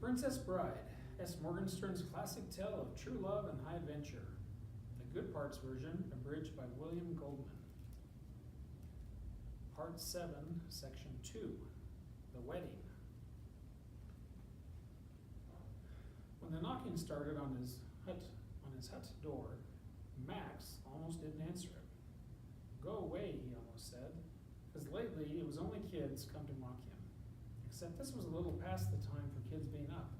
Princess Bride, S. Morgenstern's classic tale of true love and high adventure. The Good Parts version, abridged by William Goldman. Part 7, Section 2, The Wedding. When the knocking started on his hut door, Max almost didn't answer it. Go away, he almost said, because lately it was only kids come to mock him. Except this was a little past the time for kids being up.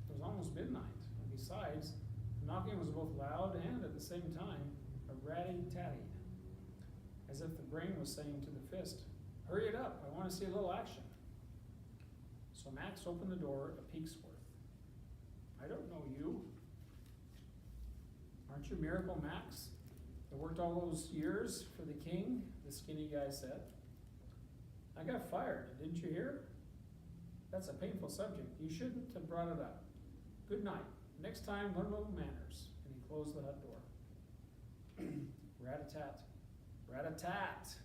It was almost midnight, and besides, the knocking was both loud and, at the same time, a ratty-tatty, as if the brain was saying to the fist, "Hurry it up, I want to see a little action." So Max opened the door a peek's worth. "I don't know you." "Aren't you Miracle Max, that worked all those years for the king?" the skinny guy said. "I got fired, didn't you hear? That's a painful subject. You shouldn't have brought it up. Good night. Next time, learn little manners." And he closed the hut door. Rat-a-tat. Rat-a-tat.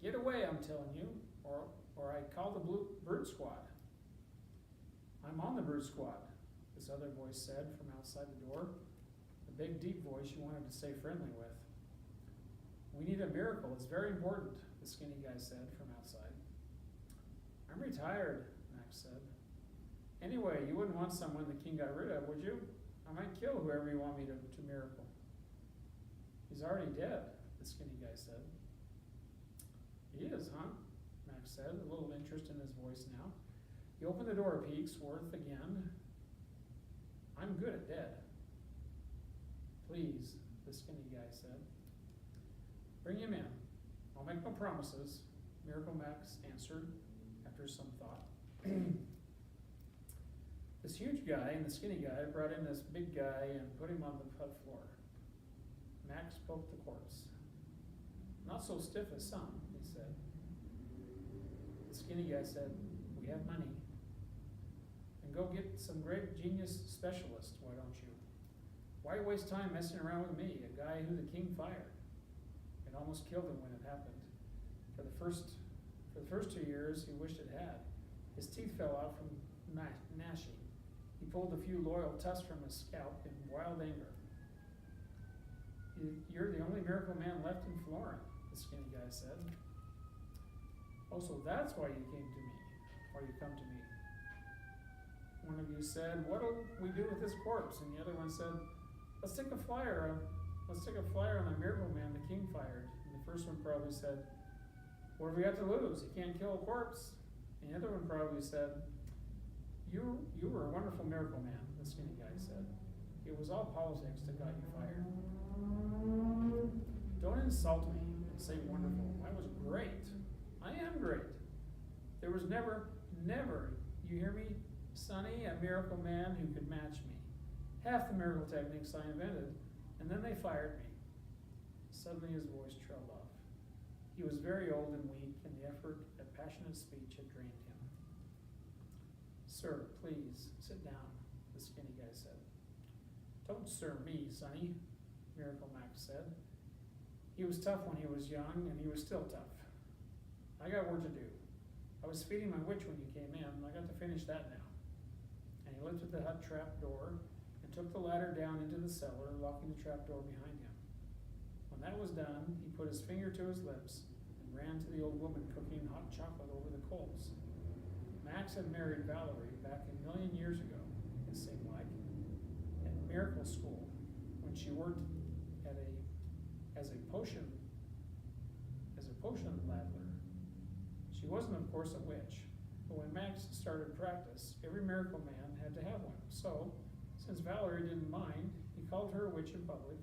"Get away, I'm telling you, or I call the Blue Bird Squad." "I'm on the Bird Squad," this other voice said from outside the door, a big, deep voice you wanted to stay friendly with. "We need a miracle. It's very important," the skinny guy said from outside. "I'm retired," Max said. "Anyway, you wouldn't want someone the king got rid of, would you? I might kill whoever you want me to miracle." "He's already dead," the skinny guy said. "He is, huh?" Max said, a little interest in his voice now. He opened the door a peek's worth again. "I'm good at dead." "Please," the skinny guy said. "Bring him in. I'll make no promises," Miracle Max answered after some thought. This huge guy and the skinny guy brought in this big guy and put him on the hut floor. Max poked the corpse. "Not so stiff as some," he said. The skinny guy said, "We have money. And go get some great genius specialist, why don't you? Why waste time messing around with me, a guy who the king fired?" It almost killed him when it happened. For the first 2 years, he wished it had. His teeth fell out from gnashing. He pulled a few loyal tusks from his scalp in wild anger. "You're the only miracle man left in Florence," the skinny guy said. "Oh, so that's why you came to me, why you come to me." One of you said, "What'll we do with this corpse?" And the other one said, Let's take a flyer on the miracle man the king fired." And the first one probably said, "What have we got to lose? He can't kill a corpse." And the other one probably said, You were a wonderful miracle man," the skinny guy said. "It was all politics that got you fired." "Don't insult me and say wonderful. I was great. I am great. There was never, you hear me, Sonny, a miracle man who could match me. Half the miracle techniques I invented, and then they fired me." Suddenly his voice trailed off. He was very old and weak, and the effort at passionate speech had drained him. "Sir, please, sit down," the skinny guy said. "Don't sir me, Sonny," Miracle Max said. He was tough when he was young, and he was still tough. "I got work to do. I was feeding my witch when you came in, and I got to finish that now." And he lifted the hut trap door and took the ladder down into the cellar, locking the trap door behind him. When that was done, he put his finger to his lips and ran to the old woman cooking hot chocolate over the coals. Max had married Valerie back a million years ago, it seemed like, at miracle school, when she worked as a potion ladler. She wasn't, of course, a witch, but when Max started practice, every miracle man had to have one. So, since Valerie didn't mind, he called her a witch in public,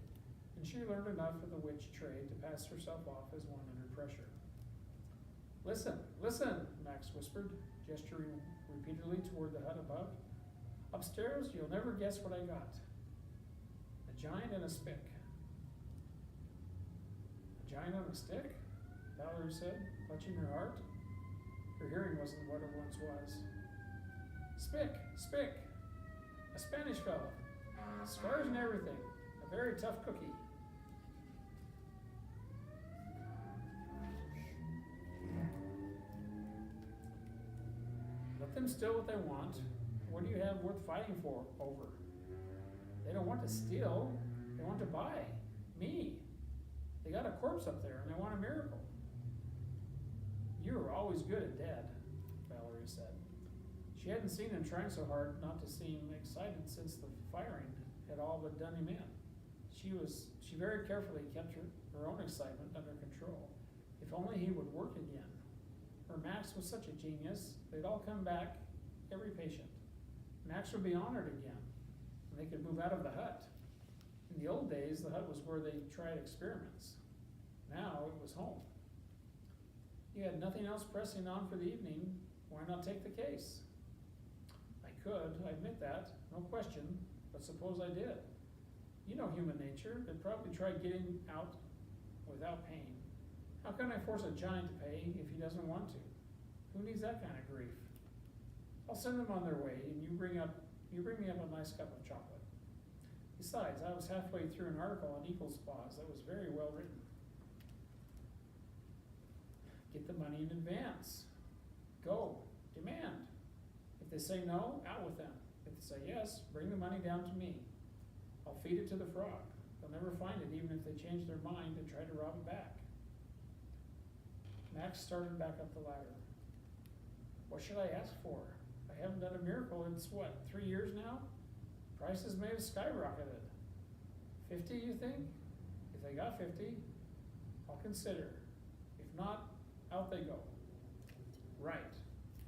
and she learned enough of the witch trade to pass herself off as one under pressure. Listen, Max whispered, gesturing repeatedly toward the hut above. "Upstairs, you'll never guess what I got. A giant and a spick." "A giant on a stick?" Valerie said, clutching her heart. Her hearing wasn't what it once was. Spick, a Spanish fellow, scars and everything, a very tough cookie." Let them steal what they want. What do you have worth fighting for over? They don't want to steal, they want to buy me. They got a corpse up there and they want a miracle. You were always good at Dad, Valerie said. She hadn't seen him trying so hard not to seem excited since the firing had all but done him in. She very carefully kept her own excitement under control. If only he would work again. Her Max was such a genius, they'd all come back, every patient. Max would be honored again, and they could move out of the hut. In the old days, the hut was where they tried experiments. Now it was home. You had nothing else pressing on for the evening, why not take the case? I could, I admit that, no question, but suppose I did. You know human nature, they'd probably try getting out without pain. How can I force a giant to pay if he doesn't want to? Who needs that kind of grief? I'll send them on their way, and you bring me up a nice cup of chocolate. Besides, I was halfway through an article on equal spas that was very well written. Get the money in advance. Go. Demand. If they say no, out with them. If they say yes, bring the money down to me. I'll feed it to the frog. They'll never find it, even if they change their mind and try to rob it back. Max started back up the ladder. What should I ask for? I haven't done a miracle in, 3 years now? Prices may have skyrocketed. 50, you think? If they got 50, I'll consider. If not, out they go. Right,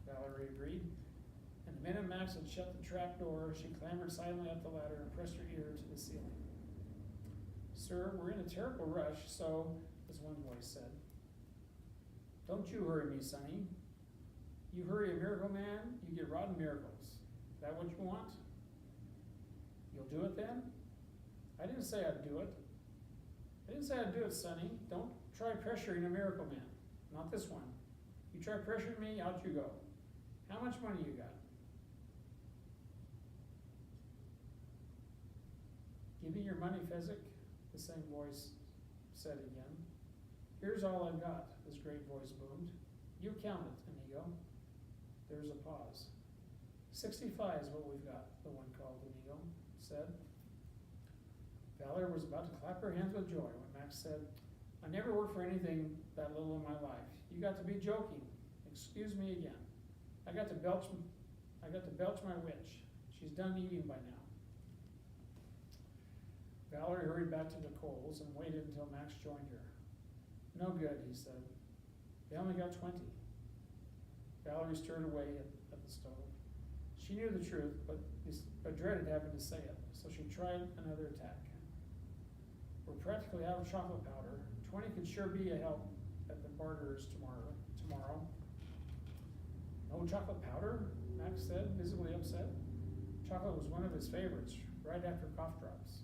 Valerie agreed. And the minute Max had shut the trap door, she clambered silently up the ladder and pressed her ear to the ceiling. Sir, we're in a terrible rush, so, as one voice said. Don't you hurry me, Sonny. You hurry a miracle man, you get rotten miracles. Is that what you want? You'll do it then? I didn't say I'd do it. I didn't say I'd do it, Sonny. Don't try pressuring a miracle man. Not this one. You try pressuring me, out you go. How much money you got? Give me your money, Fezzik, the same voice said again. Here's all I've got, this great voice boomed. You count it, Inigo. There was a pause. 65 is what we've got, the one called Inigo said. Valerie was about to clap her hands with joy when Max said, I never worked for anything that little in my life. You got to be joking. Excuse me again. I got to belch my witch. She's done eating by now. Valerie hurried back to the coals and waited until Max joined her. No good, he said. They only got 20. Valerie stirred away at the stove. She knew the truth, but dreaded having to say it, so she tried another attack. We're practically out of chocolate powder. 20 could sure be a help at the barterers tomorrow. No chocolate powder? Max said, visibly upset. Chocolate was one of his favorites, right after cough drops.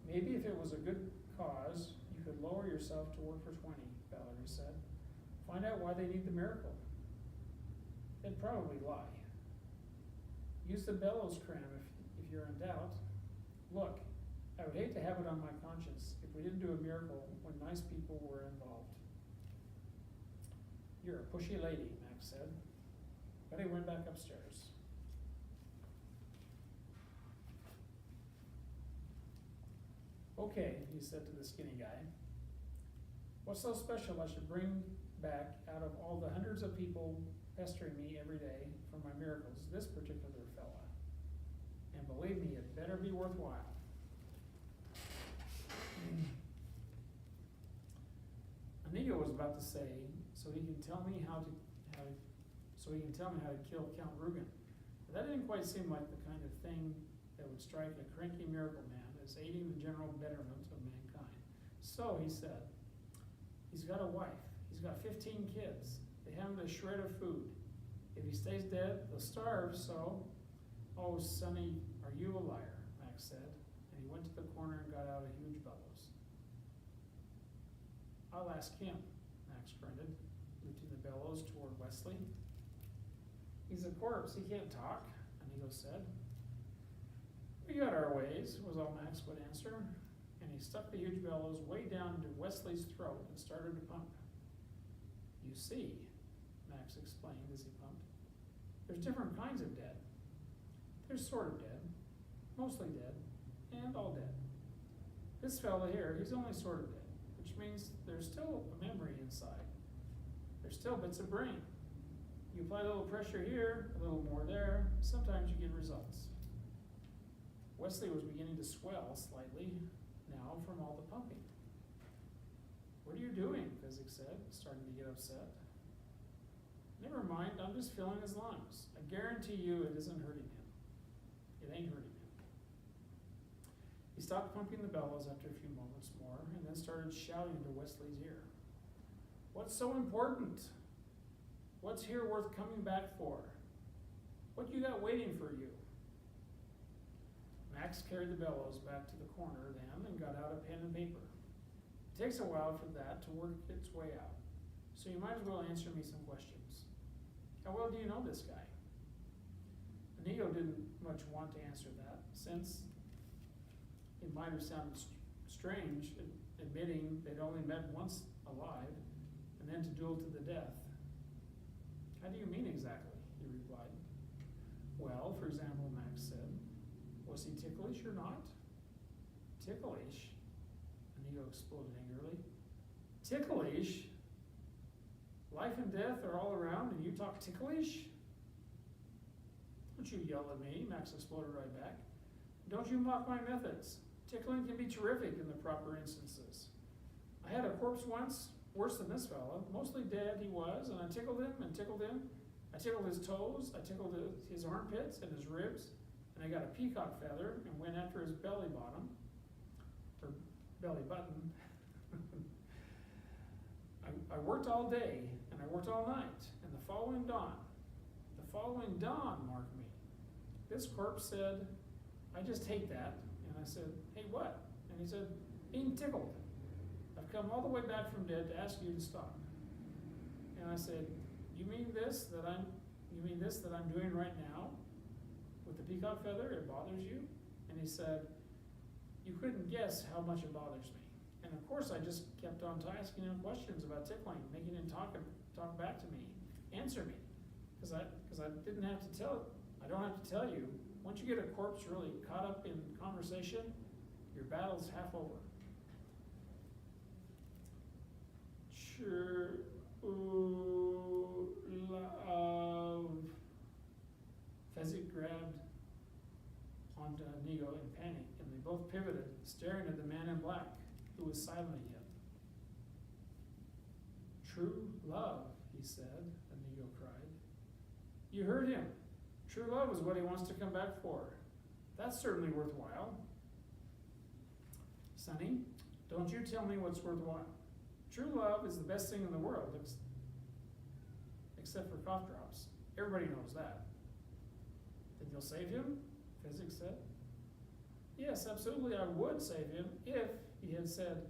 Maybe if it was a good cause, you could lower yourself to work for 20, Valerie said. Find out why they need the miracle. They'd probably lie. Use the bellows cram if you're in doubt. Look, I would hate to have it on my conscience if we didn't do a miracle when nice people were involved. You're a pushy lady, Max said. But he went back upstairs. Okay, he said to the skinny guy. What's so special I should bring back out of all the hundreds of people pestering me every day for my miracles, this particular fella? And believe me, it better be worthwhile. Inigo was about to say, so he can tell me how to kill Count Rugen. But that didn't quite seem like the kind of thing that would strike a cranky miracle man as aiding the general betterment of mankind. So he said, he's got a wife, he's got 15 kids, they haven't a shred of food. If he stays dead, they'll starve, so, oh, Sonny, are you a liar, Max said, and he went to the corner and got out a huge bellows. I'll ask him, Max grunted, lifting the bellows toward Wesley. He's a corpse, he can't talk, Inigo said. We got our ways, was all Max would answer, and he stuck the huge bellows way down into Wesley's throat and started to pump. You see, Max explained as he pumped, There's different kinds of dead. There's sort of dead, mostly dead, and all dead. This fella here, he's only sort of dead, which means there's still a memory inside. There's still bits of brain. You apply a little pressure here, a little more there, sometimes you get results. Wesley was beginning to swell slightly now from all the pumping. What are you doing? Physics said, starting to get upset. Never mind, I'm just filling his lungs. I guarantee you it isn't hurting him. It ain't hurting him. He stopped pumping the bellows after a few moments more and then started shouting into Wesley's ear. What's so important? What's here worth coming back for? What you got waiting for you? Max carried the bellows back to the corner then and got out a pen and paper. It takes a while for that to work its way out, so you might as well answer me some questions. How well do you know this guy? Inigo didn't much want to answer that, since it might have sounded strange admitting they'd only met once alive and then to duel to the death. How do you mean exactly? He replied. Well, for example, Max said, was he ticklish or not? Ticklish? Inigo exploded angrily. Ticklish? Life and death are all around and you talk ticklish? Don't you yell at me, Max exploded right back. Don't you mock my methods. Tickling can be terrific in the proper instances. I had a corpse once, worse than this fella, mostly dead he was, and I tickled him and tickled him. I tickled his toes, I tickled his armpits and his ribs, and I got a peacock feather and went after his belly bottom, or belly button. I worked all day, and I worked all night, and the following dawn, mark me, this corpse said, I just hate that. And I said, hey, what? And he said, being tickled. I've come all the way back from dead to ask you to stop. And I said, you mean this that I'm doing right now with the peacock feather? It bothers you? And he said, you couldn't guess how much it bothers me. And of course, I just kept on asking him questions about tickling, making him talk back to me, answer me, because I didn't have to tell. I don't have to tell you. Once you get a corpse really caught up in conversation, your battle's half over. Sure. Fezzik grabbed onto Inigo in panic, and they both pivoted, staring at the man in black, who was silent again. True love, he said, Inigo cried. You heard him. True love is what he wants to come back for. That's certainly worthwhile. Sonny, don't you tell me what's worthwhile. True love is the best thing in the world, except for cough drops. Everybody knows that. Then you'll save him? Physics said. Yes, absolutely, I would save him if he had said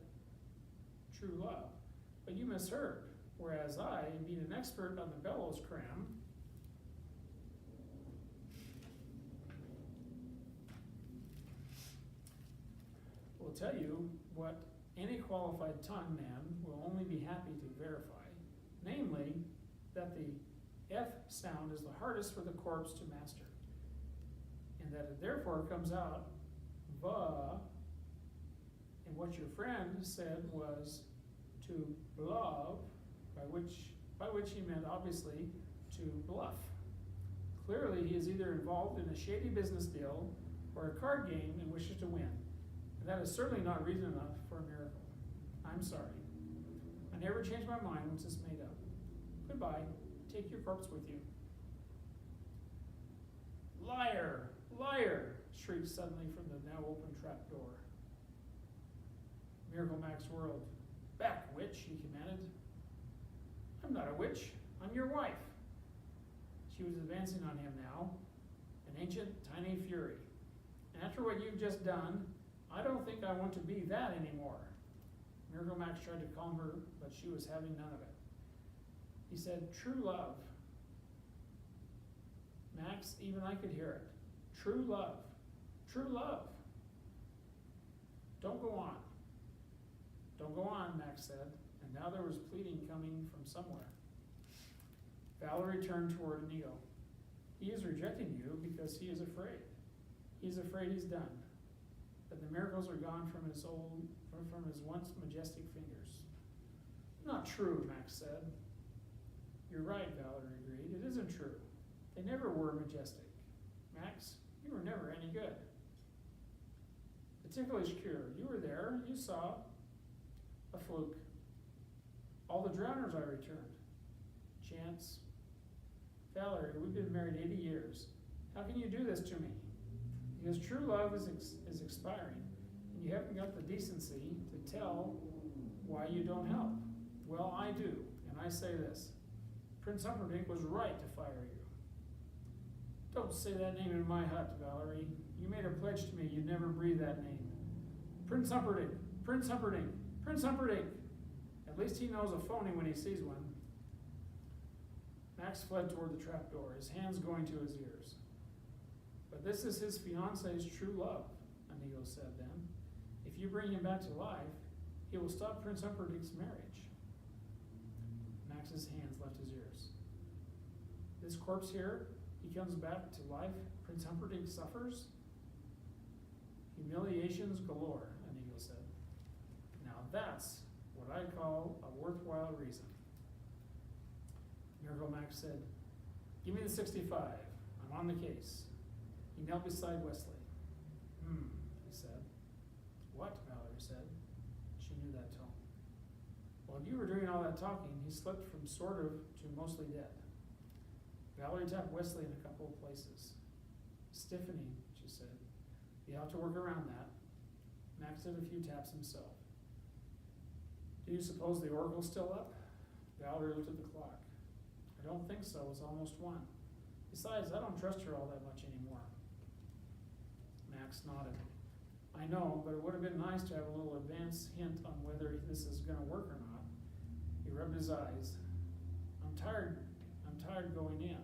true love. But you misheard. Whereas I, being an expert on the bellows cram, will tell you what any qualified tongue man will only be happy to verify, namely, that the F sound is the hardest for the corpse to master, and that it therefore comes out va, and what your friend said was to bluff, by which he meant obviously to bluff. Clearly he is either involved in a shady business deal or a card game and wishes to win. And that is certainly not reason enough for a miracle. I'm sorry. I never change my mind once it's made up. Goodbye. Take your corpse with you. Liar! Liar! Shrieked suddenly from the now open trap door. Miracle Max whirled. Back, witch, he commanded. I'm not a witch. I'm your wife. She was advancing on him now, an ancient, tiny fury. And after what you've just done, I don't think I want to be that anymore. Miracle Max tried to calm her, but she was having none of it. He said, true love. Max, even I could hear it. True love. True love. Don't go on. Don't go on, Max said, and now there was pleading coming from somewhere. Valerie turned toward Inigo. He is rejecting you because he is afraid. He's afraid he's done, that the miracles are gone from his once majestic fingers. Not true, Max said. You're right, Valerie agreed. It isn't true. They never were majestic. Max, you were never any good. The ticklish cure, you were there, you saw. A fluke. All the drowners I returned. Chance. Valerie, we've been married 80 years. How can you do this to me? Because true love is expiring, and you haven't got the decency to tell why you don't help. Well, I do, and I say this. Prince Humperdinck was right to fire you. Don't say that name in my hut, Valerie. You made a pledge to me you'd never breathe that name. Prince Humperdinck, Prince Humperdinck, Prince Humperdinck. At least he knows a phony when he sees one. Max fled toward the trapdoor, his hands going to his ears. But this is his fiancée's true love, Inigo said then. If you bring him back to life, he will stop Prince Humperdinck's marriage. Max's hands left his ears. This corpse here, he comes back to life, Prince Humperdinck suffers? Humiliations galore, Inigo said. Now that's what I call a worthwhile reason. Miracle Max said, give me the 65. I'm on the case. He knelt beside Wesley. He said. What? Valerie said. She knew that tone. While you were doing all that talking, he slipped from sort of to mostly dead. Valerie tapped Wesley in a couple of places. Stiffening, she said. You have to work around that. Max did a few taps himself. Do you suppose the oracle's still up? Valerie looked at the clock. I don't think so. It's almost 1. Besides, I don't trust her all that much anymore. Max nodded. I know, but it would have been nice to have a little advance hint on whether this is going to work or not. He rubbed his eyes. I'm tired going in.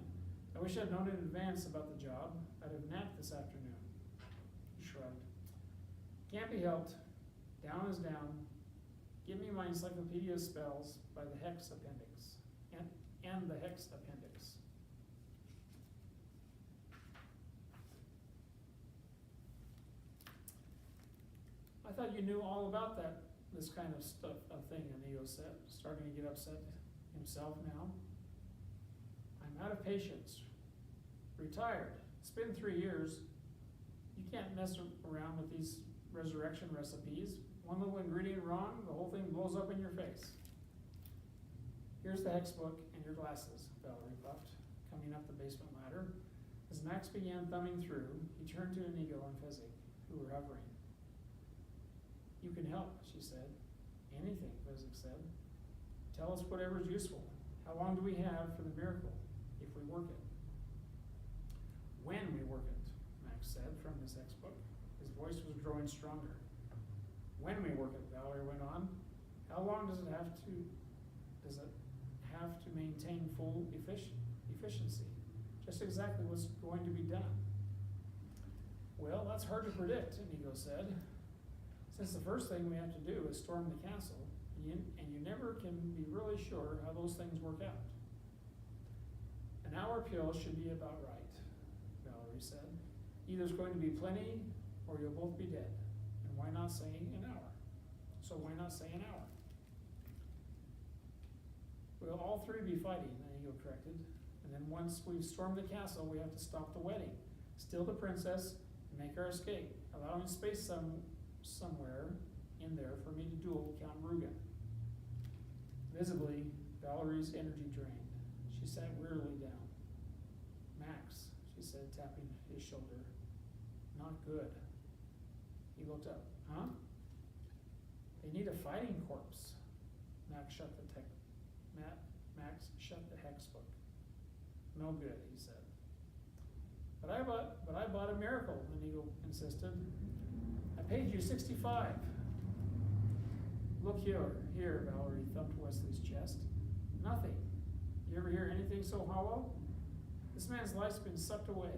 I wish I'd known in advance about the job. I'd have napped this afternoon. He shrugged. Can't be helped. Down is down. Give me my encyclopedia of spells by the hex appendix. And the hex appendix. I thought you knew all about this kind of stuff, thing, Inigo said, starting to get upset himself now. I'm out of patience. Retired. It's been 3 years. You can't mess around with these resurrection recipes. One little ingredient wrong, the whole thing blows up in your face. Here's the hex book and your glasses, Valerie puffed, coming up the basement ladder. As Max began thumbing through, he turned to Inigo and Fezzik, who were hovering. You can help, she said. Anything, Fezzik said. Tell us whatever's useful. How long do we have for the miracle, if we work it? When we work it, Max said from his hex book. His voice was growing stronger. When we work it, Valerie went on. How long does it have to maintain full efficiency? Just exactly what's going to be done. Well, that's hard to predict, Inigo said. Since the first thing we have to do is storm the castle, and you never can be really sure how those things work out. An hour pill should be about right, Valerie said. Either there's going to be plenty, or you'll both be dead. And why not say an hour? So why not say an hour? We'll all 3 be fighting, Inigo corrected. And then once we've stormed the castle, we have to stop the wedding, steal the princess, and make our escape, allowing space somewhere in there for me to duel Count Rugen. Visibly, Valerie's energy drained. She sat wearily down. Max, she said, tapping his shoulder. Not good. He looked up. Huh? They need a fighting corpse. Max shut the hex book. No good, he said. But I bought a miracle, Inigo insisted. I paid you 65. Look here, Valerie thumped Wesley's chest. Nothing. You ever hear anything so hollow? This man's life's been sucked away.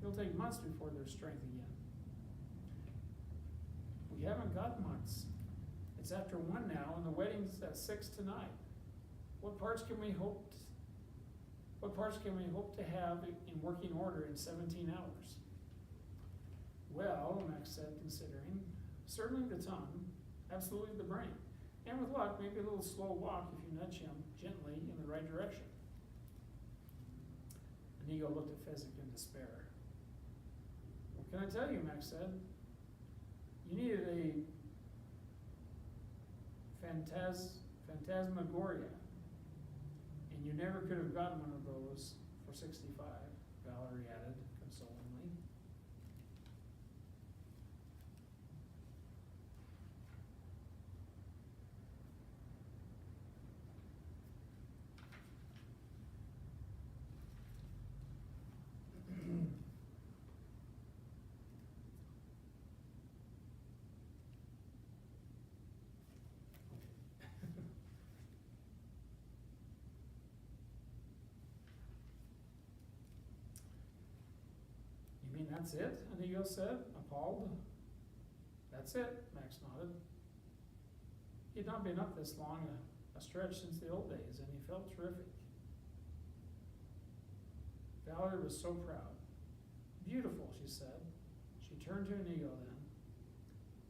It'll take months before there's strength again. We haven't got months. It's after 1 now, and the wedding's at 6 tonight. What parts can we hope What parts can we hope to have in working order in 17 hours? Well, Max said, considering, certainly the tongue, absolutely the brain, and with luck, maybe a little slow walk if you nudge him gently in the right direction. Inigo looked at Fezzik in despair. What can I tell you, Max said? You needed a phantasmagoria, and you never could have gotten one of those for 65, Valerie added consolingly. You mean that's it? Inigo said, appalled. That's it, Max nodded. He had not been up this long a stretch since the old days, and he felt terrific. Valerie was so proud. Beautiful, she said. She turned to Inigo then.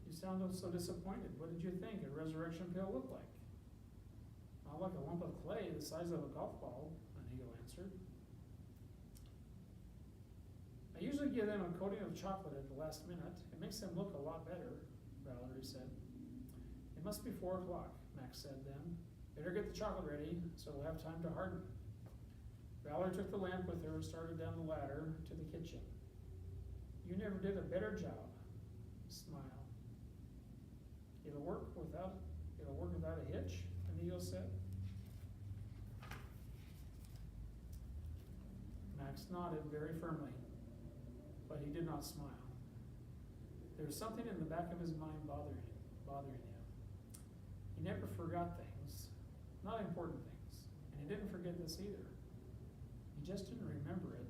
You sounded so disappointed. What did you think a resurrection pill looked like? Not like a lump of clay the size of a golf ball, Inigo answered. I usually give them a coating of chocolate at the last minute. It makes them look a lot better, Valerie said. It must be 4 o'clock, Max said then. Better get the chocolate ready so we'll have time to harden. Valerie took the lamp with her and started down the ladder to the kitchen. You never did a better job. Smile. It'll work without a hitch, Inigo said. Max nodded very firmly, but he did not smile. There was something in the back of his mind bothering him. He never forgot things, not important things, and he didn't forget this either. He just didn't remember it